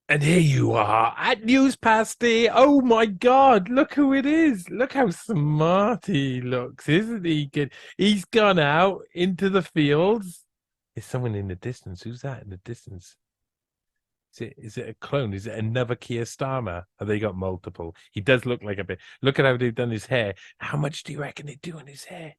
And here you are at NEWSPASTY. Oh my God, look who it is. Look how smart he looks, isn't he? Good. He's gone out into the fields. Is someone in the distance? Who's that in the distance? Is it a clone? Is it another Keir Starmer? Have they got multiple? He does look like a bit. Look at how they've done his hair. How much do you reckon they do on his hair?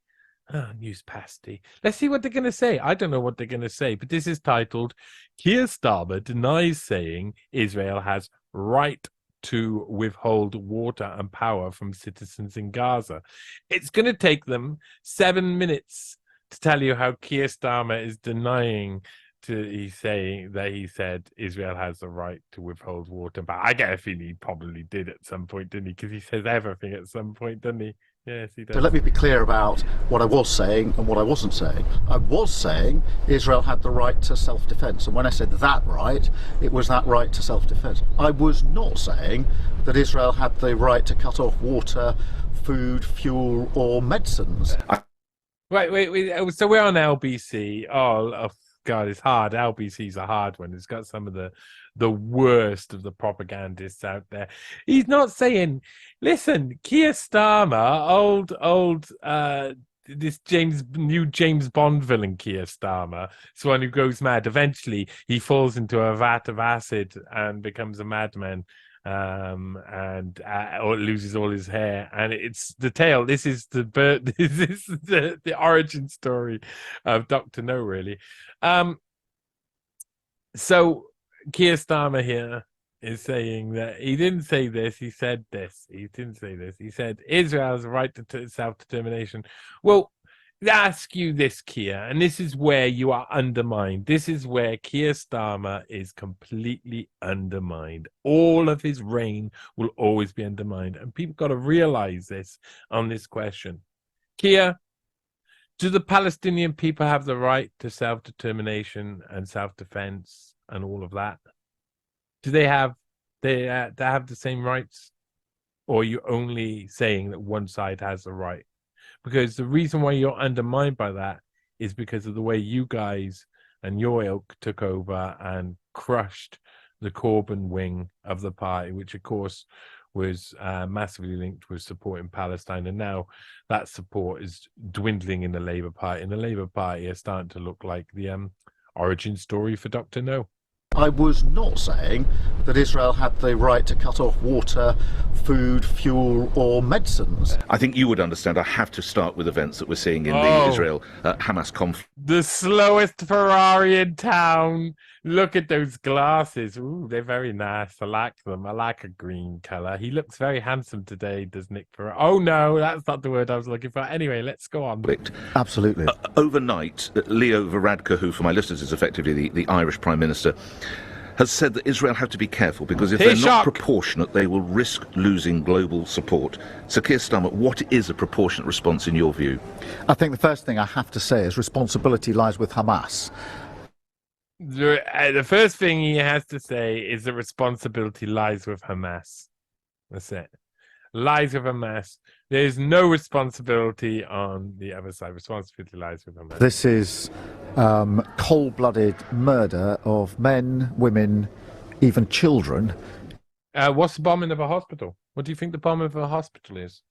Oh, NEWSPASTY. Let's see what they're going to say. I don't know what they're going to say, but this is titled Keir Starmer denies saying Israel has right to withhold water and power from citizens in Gaza. It's going to take them 7 minutes to tell you how Keir Starmer is denying he's saying that he said Israel has the right to withhold water. But I get a feeling he probably did at some point, didn't he? Because he says everything at some point, doesn't he? Yes, he So does. let me be clear about what I was saying and what I wasn't saying. I was saying Israel had the right to self-defense, and when I said that right, it was that right to self-defense. I was not saying that Israel had the right to cut off water, food, fuel, or medicines. Wait. So we're on LBC. Oh God, it's hard. LBC's a hard one. It's got some of the worst of the propagandists out there. He's not saying, listen, Keir Starmer, old this new James Bond villain Keir Starmer, it's one who goes mad. Eventually he falls into a vat of acid and becomes a madman, and or loses all his hair. And it's the tale. This is the this is the origin story of Dr. No, really. um so Keir Starmer here is saying that he didn't say this, he said this. He didn't say this. He said Israel has a right to self-determination. Well, ask you this, Keir, and this is where you are undermined. This is where Keir Starmer is completely undermined. All of his reign will always be undermined, and people got to realize this on this question. Keir, do the Palestinian people have the right to self-determination and self-defense and all of that? Do they have the same rights, or are you only saying that one side has the right? Because the reason why you're undermined by that is because of the way you guys and your ilk took over and crushed the Corbyn wing of the party, which of course was massively linked with supporting Palestine. And now that support is dwindling in the Labour Party, and the Labour Party is starting to look like the origin story for Dr. No. I was not saying that Israel had the right to cut off water, food, fuel, or medicines. I think you would understand. I have to start with events that we're seeing in the Israel-Hamas conflict. The slowest Ferrari in town. Look at those glasses. Ooh, they're very nice. I like them. I like a green color. He looks very handsome today, does Nick Ferrari? Oh, no, that's not the word I was looking for. Anyway, let's go on. Absolutely. Overnight, Leo Varadkar, who for my listeners is effectively the Irish Prime Minister, has said that Israel have to be careful because if they're not proportionate, they will risk losing global support. So, Keir Starmer, what is a proportionate response in your view? I think the first thing I have to say is responsibility lies with Hamas. The first thing he has to say is the responsibility lies with Hamas. That's it. Lies with Hamas. There's no responsibility on the other side. Responsibility lies with Hamas. This is cold-blooded murder of men, women, even children. What's the bombing of a hospital? What do you think the bombing of a hospital is?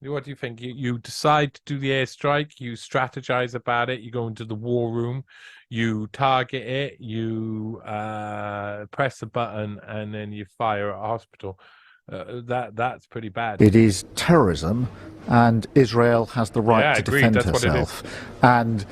What do you think? You decide to do the airstrike, you strategize about it, you go into the war room, you target it, you press a button, and then you fire at a hospital. That's pretty bad. It is terrorism, and Israel has the right to defend herself. And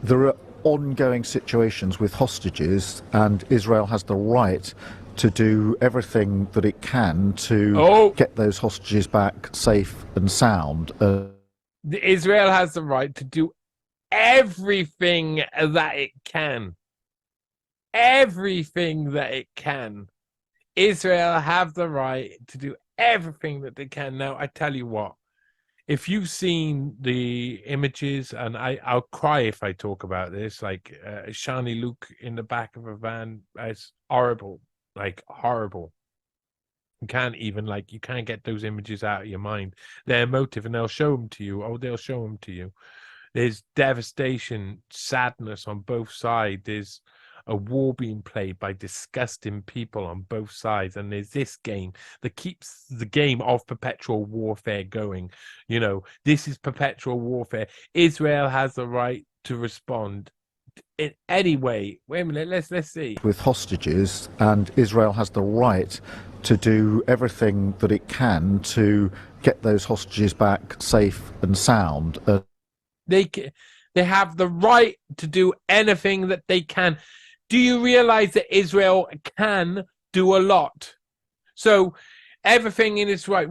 there are ongoing situations with hostages, and Israel has the right to do everything that it can to get those hostages back safe and sound. Israel has the right to do everything that it can. Everything that it can. Israel have the right to do everything that they can. Now, I tell you what, if you've seen the images, and I'll cry if I talk about this, like Shani Luke in the back of a van, it's horrible. Like horrible. You can't get those images out of your mind. They're emotive, and they'll show them to you. They'll show them to you. There's devastation, sadness on both sides. There's a war being played by disgusting people on both sides, and there's this game that keeps the game of perpetual warfare going. This is perpetual warfare. Israel has the right to respond in any way. Wait a minute, let's see. With hostages, and Israel has the right to do everything that it can to get those hostages back safe and sound. They have the right to do anything that they can. Do you realize that Israel can do a lot? So everything in its right,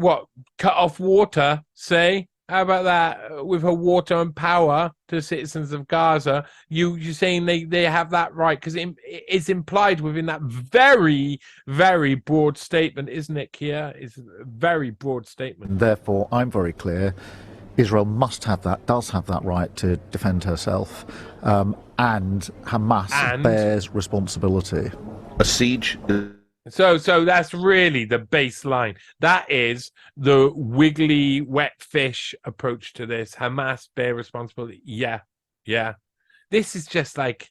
cut off water, say? How about that with her water and power to citizens of Gaza? You're saying they have that right because it's implied within that very, very broad statement, isn't it, Keir? It's a very broad statement. Therefore, I'm very clear. Israel does have that right to defend herself, and Hamas bears responsibility. A siege. So that's really the baseline. That is the wiggly, wet fish approach to this. Hamas bear responsibility. Yeah. This is just like,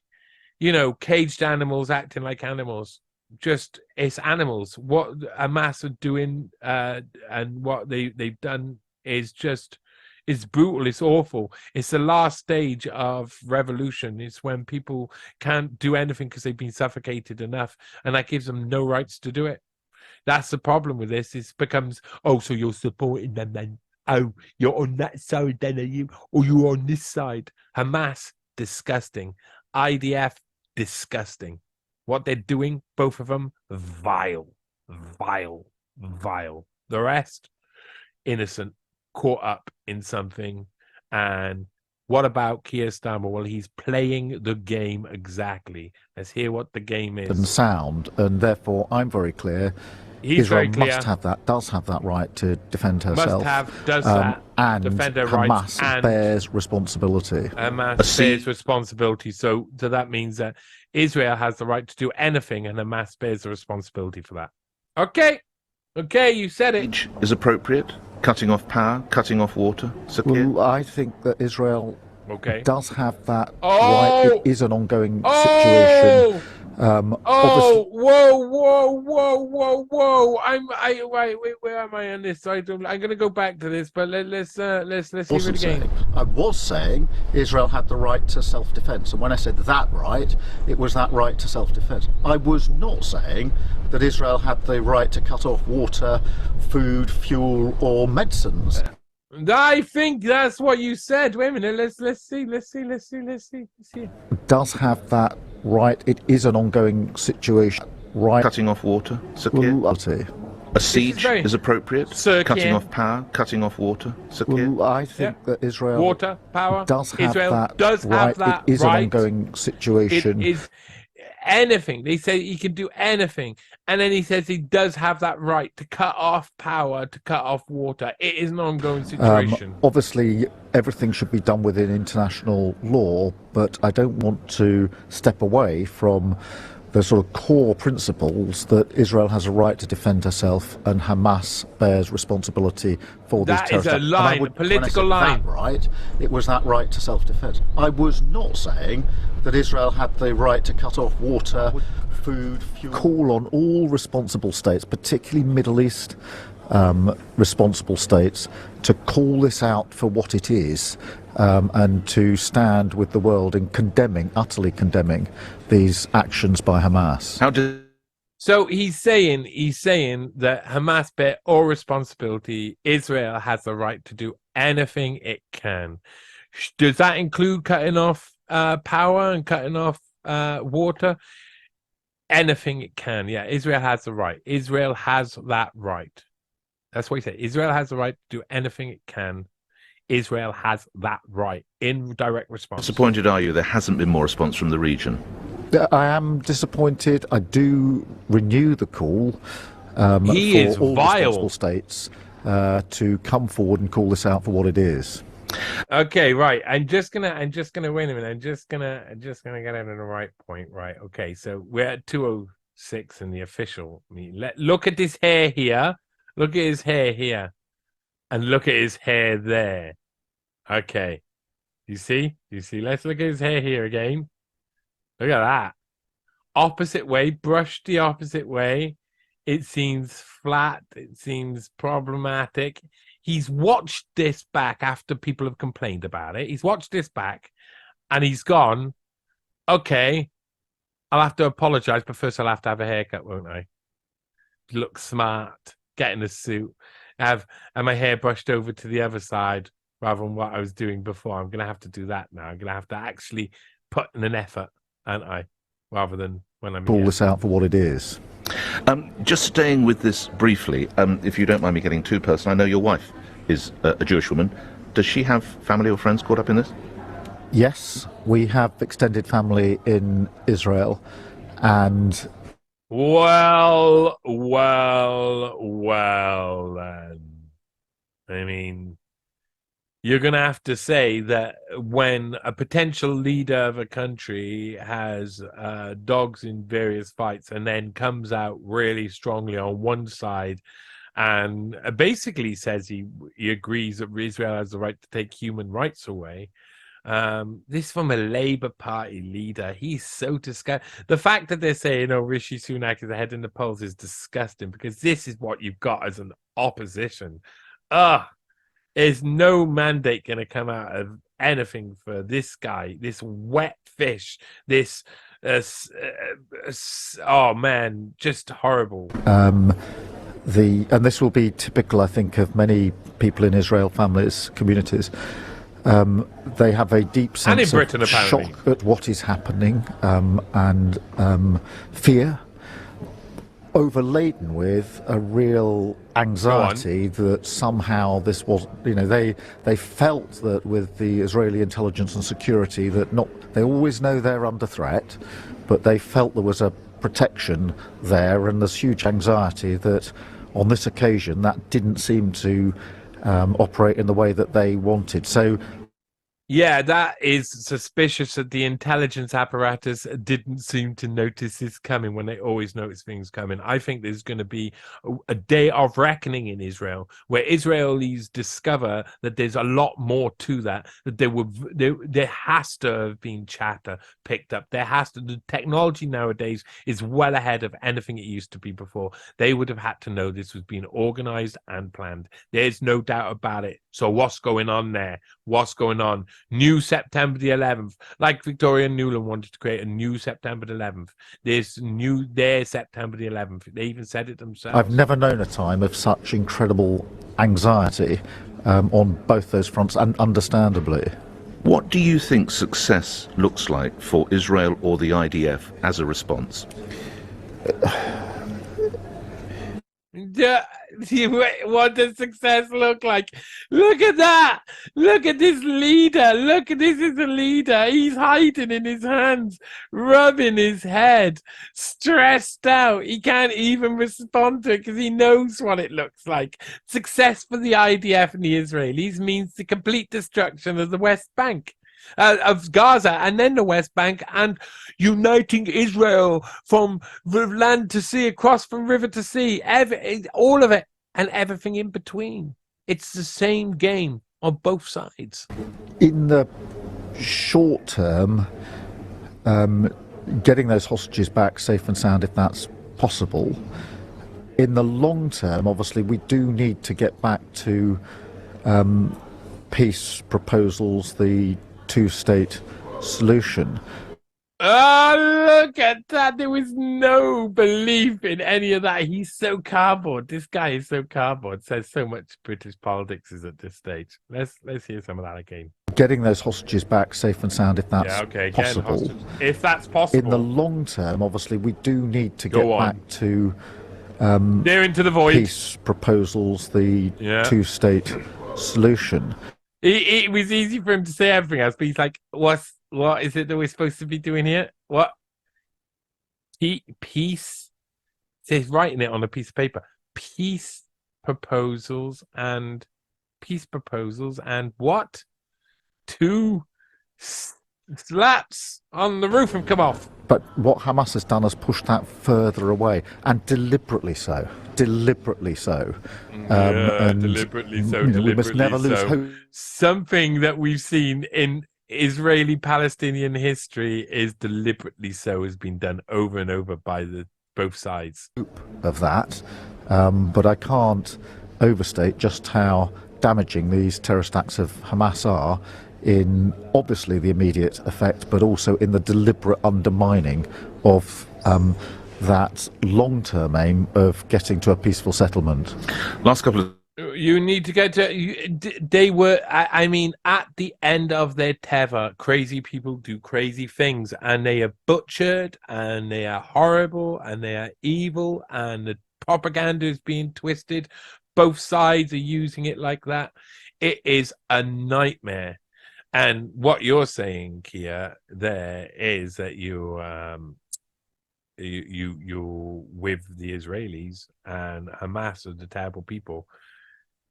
caged animals acting like animals. Just, it's animals. What Hamas are doing and what they've done is just... It's brutal. It's awful. It's the last stage of revolution. It's when people can't do anything because they've been suffocated enough, and that gives them no rights to do it. That's the problem with this. It becomes, so you're supporting them then. Oh, you're on that side then, are you? Or you're on this side. Hamas, disgusting. IDF, disgusting. What they're doing, both of them, vile. The rest, innocent. Caught up in something. And what about Keir Starmer? Well, he's playing the game exactly. Let's hear what the game is. And sound, and therefore I'm very clear. Israel does have that right to defend herself. And defend her Hamas rights, and bears responsibility. Hamas bears responsibility. So that means that Israel has the right to do anything, and Hamas bears the responsibility for that. Okay, you said it. Is appropriate. Cutting off power, cutting off water. Well, I think that Israel does have that right. It is an ongoing situation. Whoa! Wait, where am I on this? I'm going to go back to this, but let's hear it again. I was saying Israel had the right to self-defense, and when I said that right, it was that right to self-defense. I was not saying that Israel had the right to cut off water, food, fuel, or medicines. I think that's what you said. Wait a minute. Let's see. It does have that right. It is an ongoing situation. Right. Cutting off water. A siege is appropriate. Cutting off power, cutting off water. Well, I think that Israel does have that. It is an ongoing situation. It is anything. They say he can do anything. And then he says he does have that right to cut off power, to cut off water. It is an ongoing situation. Obviously, everything should be done within international law, but I don't want to step away from the sort of core principles that Israel has a right to defend herself and Hamas bears responsibility for these terrorist attacks. That is a line, a political line. That right, it was that right to self-defense. I was not saying that Israel had the right to cut off water, food, fuel. Call on all responsible states, particularly Middle East responsible states, to call this out for what it is, and to stand with the world in utterly condemning these actions by Hamas. So he's saying that Hamas bear all responsibility. Israel has the right to do anything it can. Does that include cutting off power and cutting off water? Anything it can. Yeah, Israel has the right. Israel has that right. That's what he said. Israel has the right to do anything it can. Israel has that right in direct response. Disappointed are you there hasn't been more response from the region? I am disappointed. I do renew the call for all responsible states to come forward and call this out for what it is. Okay, right. I'm just gonna wait a minute. I'm just gonna get out of the right point. Right. Okay. So we're at 2:06 in the official meeting. Look at this hair here. Look at his hair here, and look at his hair there. Okay. You see? Let's look at his hair here again. Look at that. opposite way, brushed the opposite way. It seems flat. It seems problematic. He's watched this back after people have complained about it. He's watched this back and he's gone, okay, I'll have to apologize, but first I'll have to have a haircut, won't I? Look smart, get in a suit, have my hair brushed over to the other side rather than what I was doing before. I'm going to have to do that now. I'm going to have to actually put in an effort, aren't I? Rather than when I'm call this out for what it is. Just staying with this briefly, if you don't mind me getting too personal, I know your wife is a Jewish woman. Does she have family or friends caught up in this? Yes, we have extended family in Israel, and well, then. I mean, you're going to have to say that when a potential leader of a country has dogs in various fights and then comes out really strongly on one side and basically says he agrees that Israel has the right to take human rights away. This from a Labour Party leader. He's so disgusting. The fact that they're saying, oh, Rishi Sunak is ahead in the polls is disgusting because this is what you've got as an opposition. There's no mandate going to come out of anything for this guy, this wet fish, this, oh man, just horrible. And this will be typical, I think, of many people in Israel, families, communities. They have a deep sense Britain, of shock at what is happening and fear, overladen with a real anxiety that somehow this was, they felt that with the Israeli intelligence and security that they always know they're under threat, but they felt there was a protection there, and there's huge anxiety that on this occasion that didn't seem to operate in the way that they wanted. So yeah, that is suspicious that the intelligence apparatus didn't seem to notice this coming when they always notice things coming. I think there's going to be a day of reckoning in Israel where Israelis discover that there's a lot more to that there has to have been chatter picked up. The technology nowadays is well ahead of anything it used to be before. They would have had to know this was being organized and planned. There's no doubt about it. So what's going on there? What's going on? New September the 11th, like Victoria Nuland wanted to create a new September the 11th. There's September the 11th. They even said it themselves. I've never known a time of such incredible anxiety on both those fronts, and understandably. What do you think success looks like for Israel or the IDF as a response? What does success look like? Look at that! Look at this leader! This is a leader. He's hiding in his hands, rubbing his head, stressed out. He can't even respond to it because he knows what it looks like. Success for the IDF and the Israelis means the complete destruction of the West Bank. Of Gaza and then the West Bank, and uniting Israel from land to sea, across from river to sea, all of it and everything in between. It's the same game on both sides. In the short term, getting those hostages back safe and sound, if that's possible. In the long term, obviously, we do need to get back to peace proposals, the two-state solution. Look at that. There was no belief in any of that. He's so cardboard. This guy is so cardboard. Says so much British politics is at this stage. Let's hear some of that again. Getting those hostages back safe and sound, if that's possible. If that's possible. In the long term, obviously, we do need to get back to They're into the void. Peace proposals, the two-state solution. It was easy for him to say everything else, but he's like, what is it that we're supposed to be doing here? What? Peace? He's writing it on a piece of paper. Peace proposals and what? Two slaps on the roof have come off. But what Hamas has done is pushed that further away, and deliberately so. Deliberately so. Deliberately so. We must never lose hope. Something that we've seen in Israeli-Palestinian history is deliberately so, has been done over and over by both sides. Of that, but I can't overstate just how damaging these terrorist acts of Hamas are in obviously the immediate effect, but also in the deliberate undermining of that long-term aim of getting to a peaceful settlement. Last couple of... You need to get to... They were, I mean, at the end of their tether, crazy people do crazy things, and they are butchered, and they are horrible, and they are evil, and the propaganda is being twisted. Both sides are using it like that. It is a nightmare. And what you're saying, Keir, there is that you're with the Israelis, and Hamas are the terrible people.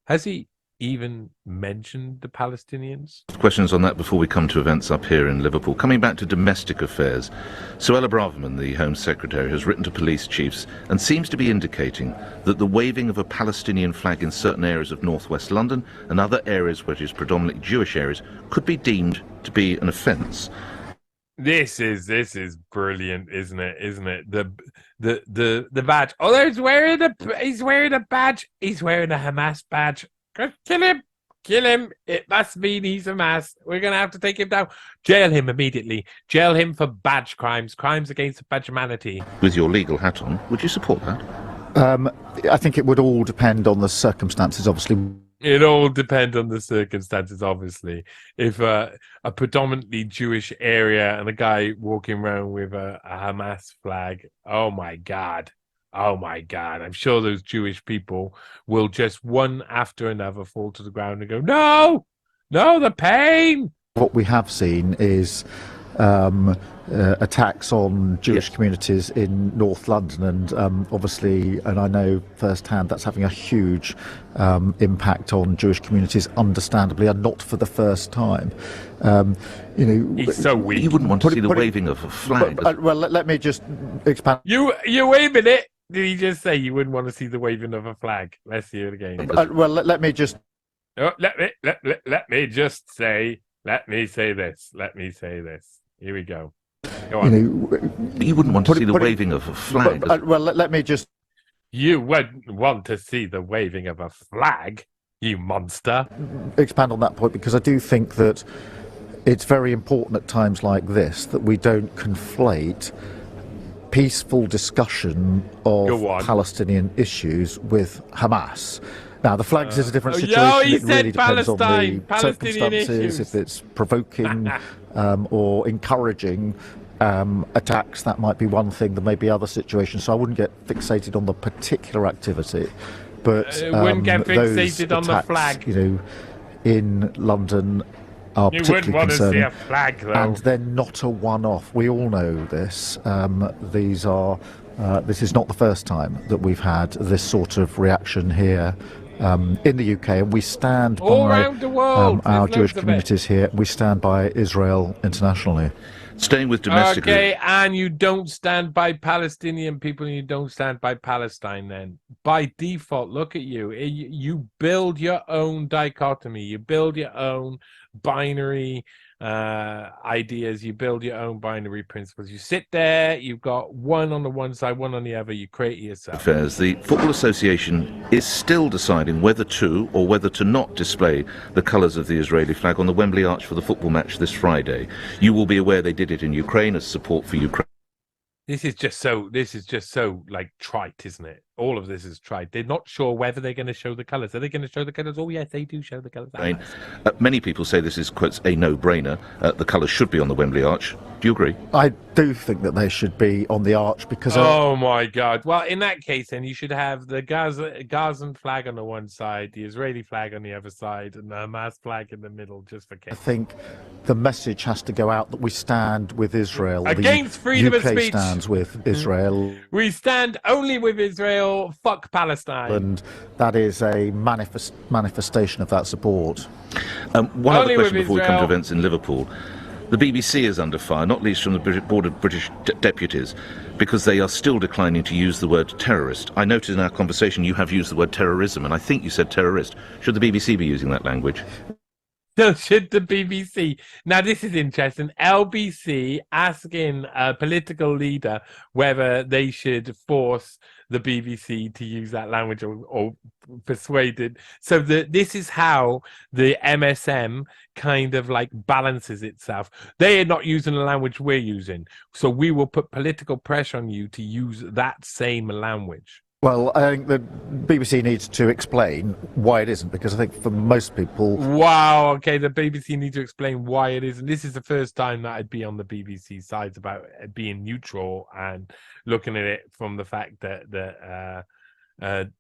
Has he even mentioned the Palestinians? Questions on that before we come to events up here in Liverpool. Coming back to domestic affairs, Suella Braverman, the Home Secretary, has written to police chiefs and seems to be indicating that the waving of a Palestinian flag in certain areas of northwest London and other areas which is predominantly Jewish areas could be deemed to be an offence. This is brilliant, isn't it? Isn't it? The badge. Oh, he's wearing a badge. He's wearing a Hamas badge. Kill him. Kill him. It must mean he's Hamas. We're gonna have to take him down. Jail him immediately. Jail him for badge crimes, crimes against the badge humanity. With your legal hat on, would you support that? I think it would all depend on the circumstances, obviously. It all depends on the circumstances, obviously. If a predominantly Jewish area and a guy walking around with a Hamas flag, oh my God. Oh my God. I'm sure those Jewish people will just one after another fall to the ground and go, no, the pain. What we have seen is attacks on Jewish communities in North London, and obviously, and I know firsthand, that's having a huge impact on Jewish communities, understandably, and not for the first time. He's so weak. You wouldn't want to see the waving of a flag. Well, let me just expand. You wait a minute. Did he just say you wouldn't want to see the waving of a flag? Let's hear it again. Well, let me just. Oh, let me just say. Let me say this. Let me say this. Here we go. Go on. You wouldn't want to see the waving of a flag. Well, let me just... You wouldn't want to see the waving of a flag, you monster. Expand on that point, because I do think that it's very important at times like this that we don't conflate peaceful discussion of Palestinian issues with Hamas. Now, the flags is a different situation. It really depends on the circumstances. If it's provoking or encouraging attacks, that might be one thing. There may be other situations. So I wouldn't get fixated on the particular activity. But wouldn't get fixated on attacks, the flag. In London are particularly concerning. To see a flag, though. And they're not a one-off. We all know this. This is not the first time that we've had this sort of reaction here in the UK, and we stand all by around the world. Our Jewish communities here. We stand by Israel internationally. Staying with domestic... Okay, and you don't stand by Palestinian people, and you don't stand by Palestine then. By default, look at you. You build your own dichotomy. You build your own binary ideas. You build your own binary principles. You sit there, you've got one on the one side, one on the other. You create yourself. The Football Association is still deciding whether to or whether to not display the colours of the Israeli flag on the Wembley Arch for the football match this Friday. You will be aware they did it in Ukraine as support for Ukraine. This is just so like trite, isn't it? All of this is trite. They're not sure whether they're going to show the colours. Are they going to show the colours? Oh, yes, they do show the colours. Many people say this is, quotes, a no-brainer. The colours should be on the Wembley Arch. Do you agree? I do think that they should be on the arch because... Oh, my God. Well, in that case, then you should have the Gazan flag on the one side, the Israeli flag on the other side, and the Hamas flag in the middle, just for case. I think the message has to go out that we stand with Israel. Against freedom of speech. Stands with Israel. We stand only with Israel. Fuck Palestine. And that is a manifestation of that support. One other question before we come to events in Liverpool. The BBC is under fire, not least from the Board of British Deputies, because they are still declining to use the word terrorist. I noted in our conversation you have used the word terrorism, and I think you said terrorist. Should the BBC be using that language? So should the BBC, now this is interesting, LBC asking a political leader whether they should force the BBC to use that language or persuade it. So this is how the MSM kind of like balances itself. They are not using the language we're using. So we will put political pressure on you to use that same language. Well, I think the BBC needs to explain why it isn't, because I think for most people... Wow, okay, the BBC need to explain why it isn't. This is the first time that I'd be on the BBC side about being neutral and looking at it from the fact that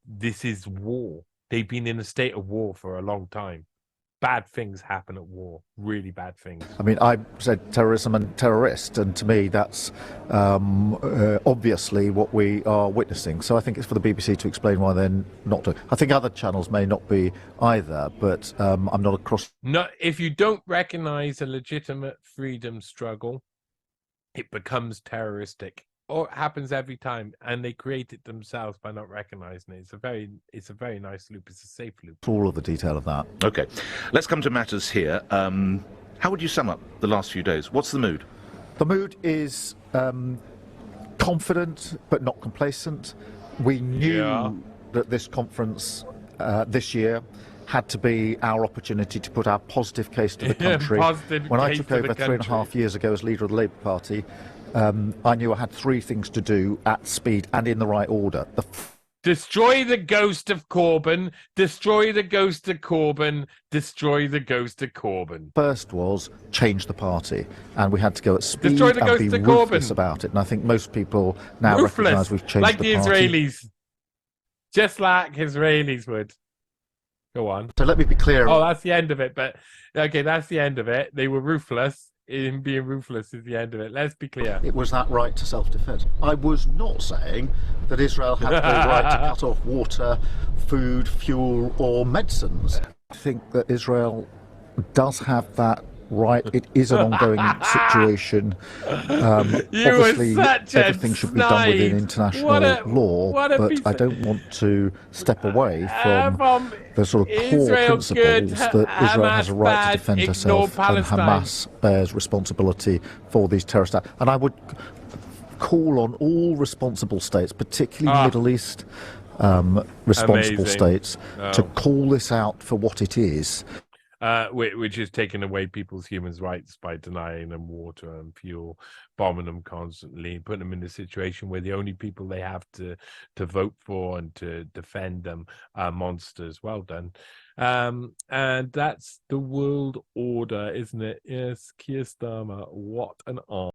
this is war. They've been in a state of war for a long time. Bad things happen at war, really bad things. I mean, I said terrorism and terrorist, and to me that's obviously what we are witnessing. So I think it's for the BBC to explain why they're not doing. I think other channels may not be either, but I'm not across. No, if you don't recognise a legitimate freedom struggle, it becomes terroristic. Or it happens every time, and they create it themselves by not recognising it. It's a very nice loop. It's a safe loop. All of the detail of that. Okay, let's come to matters here. How would you sum up the last few days? What's the mood? The mood is confident but not complacent. We knew that this conference this year had to be our opportunity to put our positive case to the country. When I took over 3.5 years ago as leader of the Labour Party, I knew I had three things to do at speed and in the right order. Destroy the ghost of Corbyn, destroy the ghost of Corbyn, destroy the ghost of Corbyn. First was change the party, and we had to go at speed and be ruthless about it. And I think most people now recognise we've changed like the party. Israelis. Just like Israelis would. Go on. So let me be clear. Oh, that's the end of it. But okay, that's the end of it. They were ruthless. In being ruthless is the end of it. Let's be clear. It was that right to self-defense. I was not saying that Israel had the right to cut off water, food, fuel or medicines. I think that Israel does have that right. It is an ongoing situation. Obviously, everything should be done within international law, but I don't want to step away from the sort of core principles that Israel has a right to defend herself and Hamas bears responsibility for these terrorist acts. And I would call on all responsible states, particularly Middle East responsible states, to call this out for what it is. Which is taking away people's human rights by denying them water and fuel, bombing them constantly, putting them in a situation where the only people they have to vote for and to defend them are monsters. Well done. And that's the world order, isn't it? Yes, Keir Starmer, what an arm.